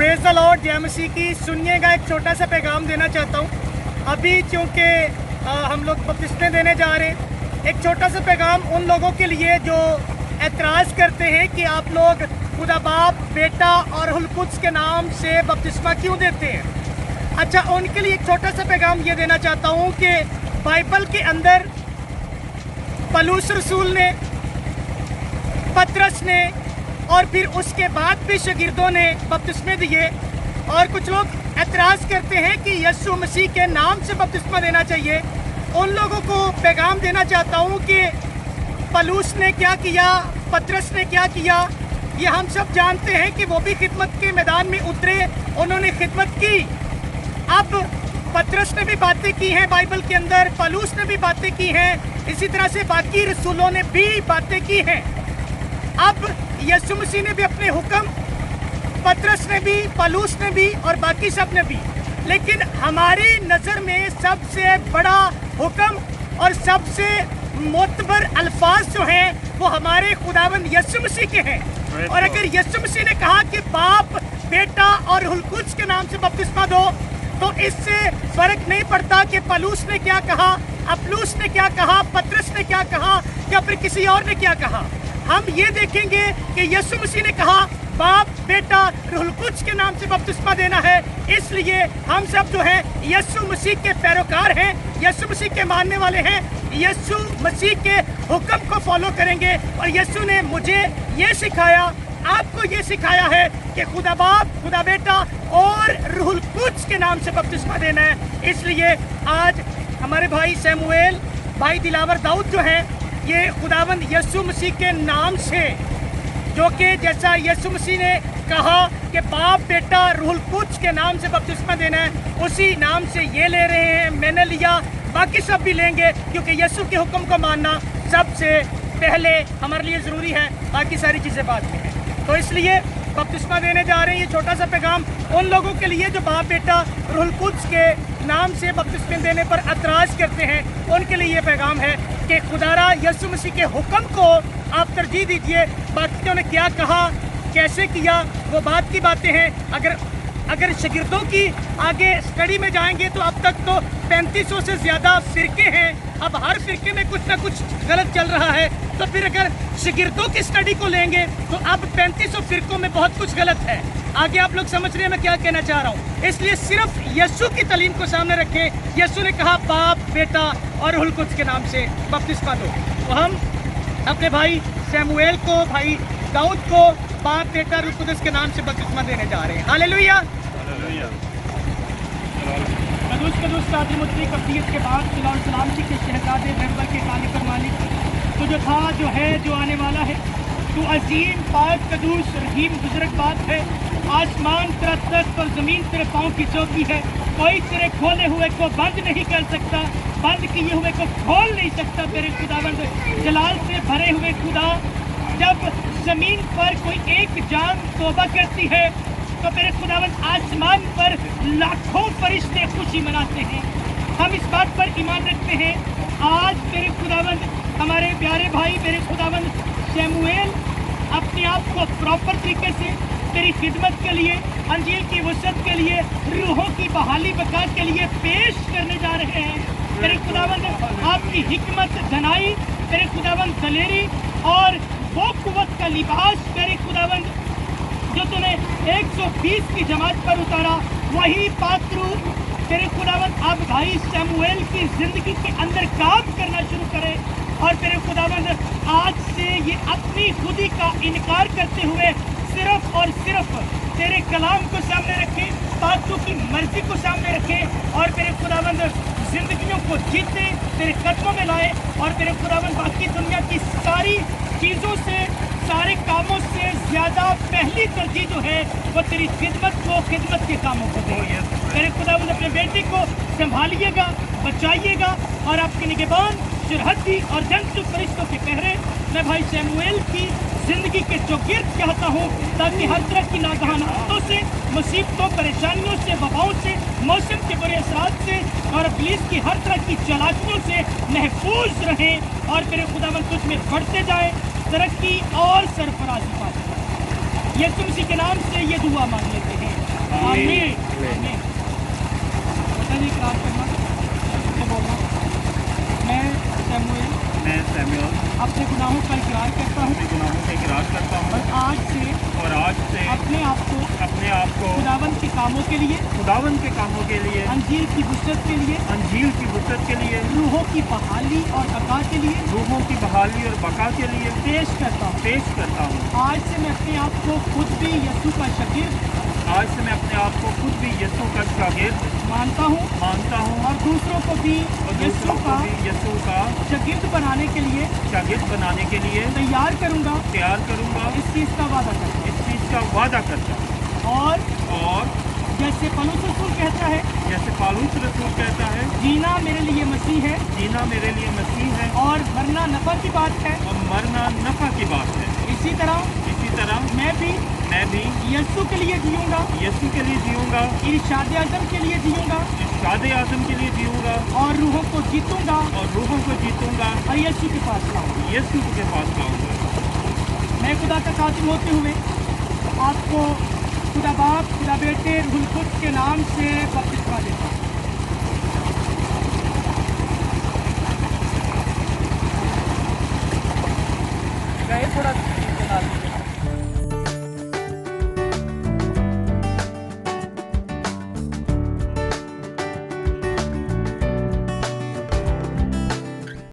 Praise the Lord, जय मसीह की। सुनिएगा, एक छोटा सा पैगाम देना चाहता हूँ। अभी क्योंकि हम लोग बपतिस्मे देने जा रहे हैं, एक छोटा सा पैगाम उन लोगों के लिए जो एतराज़ करते हैं कि आप लोग खुदा बाप, बेटा और रुहुल कुद्स के नाम से बपतिस्मा क्यों देते हैं। अच्छा, उनके लिए एक छोटा सा पैगाम ये देना चाहता हूँ कि बाइबल के अंदर पौलुस रसूल ने, पतरस ने और फिर उसके बाद भी शागिर्दों ने बपतिस्मे दिए, और कुछ लोग एतराज़ करते हैं कि यीशु मसीह के नाम से बपतिस्मा देना चाहिए। उन लोगों को पैगाम देना चाहता हूँ कि पौलुस ने क्या किया, पतरस ने क्या किया, ये हम सब जानते हैं कि वो भी खिदमत के मैदान में उतरे, उन्होंने खिदमत की। अब पतरस ने भी बातें की हैं बाइबल के अंदर, पौलुस ने भी बातें की हैं, इसी तरह से बाकी रसूलों ने भी बातें की हैं। अब यीशु मसीह ने भी अपने हुक्म, पतरस ने भी, पौलुस ने भी और बाकी सब ने भी, लेकिन हमारी नज़र में सबसे बड़ा हुक्म और सबसे मोतबर अल्फाज जो हैं वो हमारे खुदावंद यीशु मसीह के हैं। और अगर यीशु मसीह ने कहा कि बाप, बेटा और रुहुल कुद्स के नाम से बपतिस्मा दो, तो इससे फर्क नहीं पड़ता कि पौलुस ने क्या कहा, अपुल्लोस ने क्या कहा, पतरस ने क्या कहा या फिर किसी और ने क्या कहा। हम ये देखेंगे कि यीशु मसीह ने कहा बाप, बेटा, रुहुल कुद्स के नाम से बपतिस्मा देना है। इसलिए हम सब जो हैं यीशु मसीह के पैरोकार हैं, यीशु मसीह के मानने वाले हैं, यीशु मसीह के हुक्म को फॉलो करेंगे। और यीशु ने मुझे ये सिखाया, आपको ये सिखाया है कि खुदा बाप, खुदा बेटा और रुहुल कुद्स के नाम से बपतिस्मा देना है। इसलिए आज हमारे भाई शैमुएल, भाई दिलावर दाऊद जो हैं, ये खुदावंद यीशु मसीह के नाम से, जो कि जैसा यीशु मसीह ने कहा कि बाप, बेटा, रुहुल कुद्स के नाम से बपतिस्मा देना है, उसी नाम से ये ले रहे हैं, मैंने लिया, बाकी सब भी लेंगे, क्योंकि यीशु के हुक्म को मानना सबसे पहले हमारे लिए ज़रूरी है, बाकी सारी चीज़ें बाद में हैं। तो इसलिए बपतिस्मा देने जा रहे हैं। ये छोटा सा पैगाम उन लोगों के लिए जो बाप, बेटा, रुहुल कुद्स के नाम से बपतिस्मे देने पर एतराज़ करते हैं, उनके लिए ये पैगाम है कि खुदारा यीशु मसीह के हुक्म को आप तरजीह दीजिए। बाकियों ने क्या कहा, कैसे किया, वो बात की बातें हैं। अगर शागिर्दों की आगे स्टडी में जाएंगे तो अब तक तो 3500 से ज़्यादा फ़िरके हैं। अब हर फ़िरके में कुछ ना कुछ गलत चल रहा है, तो फिर अगर शागिर्दों की स्टडी को लेंगे तो अब 3500 फ़िरकों में बहुत कुछ गलत है। आगे आप लोग समझ रहे हैं मैं क्या कहना चाह रहा हूँ। इसलिए सिर्फ यीशु की तालीम को सामने रखें। यीशु ने कहा बाप, बेटा और रुहुल कुद्स के नाम से बपतिस्मा दो। तो हम अपने भाई शैमुएल को, भाई दाऊद को बाप, बेटा, रुहुल कुद्स के नाम से बपतिस्मा देने जा रहे हैं। हालेलुया। कदूस कदूस कादिमुद्दी कब्दियत के बाद सलामती के शहजादे रहबर के खालिक और मालिक, तो जो था, जो है, जो आने वाला है, तू अजीम, पाक, कदूस, रहीम, बुजुर्ग बात है। आसमान तेरा तख्त और ज़मीन तेरे पाँव की चौकी है। कोई तेरे खोले हुए को बंद नहीं कर सकता, बंद किए हुए को खोल नहीं सकता। तेरे खुदावंद जलाल से भरे हुए खुदा, जब ज़मीन पर कोई एक जान तौबा करती है तो मेरे खुदावंद आसमान पर लाखों फरिश्ते खुशी मनाते हैं। हम इस बात पर ईमान रखते हैं। आज मेरे खुदावंद, हमारे प्यारे भाई, मेरे खुदावंद शैमुएल अपने आप को प्रॉपर तरीके से तेरी खिदमत के लिए, अंजील की वसअत के लिए, रूहों की बहाली बका के लिए पेश करने जा रहे हैं। मेरे खुदावंद आपकी हिकमत, धनाई, मेरे खुदावंद दलेरी और वो कुव्वत का लिबास, मेरे खुदावंद जो तूने 120 की जमात पर उतारा, वही पात्रू तेरे खुदावंद अब भाई शैमुएल की ज़िंदगी के अंदर काम करना शुरू करे। और तेरे खुदावंद आज से ये अपनी खुदी का इनकार करते हुए सिर्फ और सिर्फ तेरे कलाम को सामने रखे, पात्रू की मर्जी को सामने रखे और तेरे खुदावंद जिंदगियों को जीते, तेरे कदमों में लाए। और तेरे खुदावंद बाकी दुनिया की सारी चीज़ों से, सारे कामों से ज़्यादा पहली तरजीह जो है वो तेरी खिदमत को, खिदमत के कामों को दे। तेरे खुदावंद अपने बेटे को संभालिएगा, बचाइएगा और आपके निगहबान, सरहदी और जंगजू फरिश्तों के पहरे मैं भाई शैमुएल की ज़िंदगी के चौगिर्द चाहता हूँ, ताकि हर तरह की नागहान आफतों से, मुसीबतों, परेशानियों से, वबाओं से, मौसम के बुरे असरात से और इब्लीस की हर तरह की चालाकियों से महफूज रहें और मेरे खुदावंद तुझ में बढ़ते जाएं, तरक्की और सरफराजी पाते। यीशु मसीह के नाम से ये दुआ मांग लेते हैं। आमीन। आमीन। पता नहीं इकरार करना तो बोलना। मैं सैमुअल अपने गुनाहों का इकरार करता हूँ और आज से अपने आप को खुदावंद के कामों के लिए अंजील की वुसअत के लिए रूहों की बहाली और बका के लिए पेश करता हूँ। आज से मैं अपने आप को खुद भी यीशु का शागिर्द मानता हूँ और दूसरों को भी यीशु का शागिर्द बनाने के लिए तैयार करूँगा। इस चीज़ का वादा करता हूँ। और जैसे पौलुस रसूल कहता है जीना मेरे लिए मसीह है और मरना नफा की बात है। इसी तरह मैं भी यीशु के लिए जीऊँगा, इरशाद आज़म के लिए जीऊँगा और रूहों को जीतूँगा और यीशु के पास लाऊँगा। मैं खुदा का खातिम होते हुए आपको खुदा बाप, खुदा बेटे, रूहुल कुद्स के नाम से बपतिस्मा देता हूं।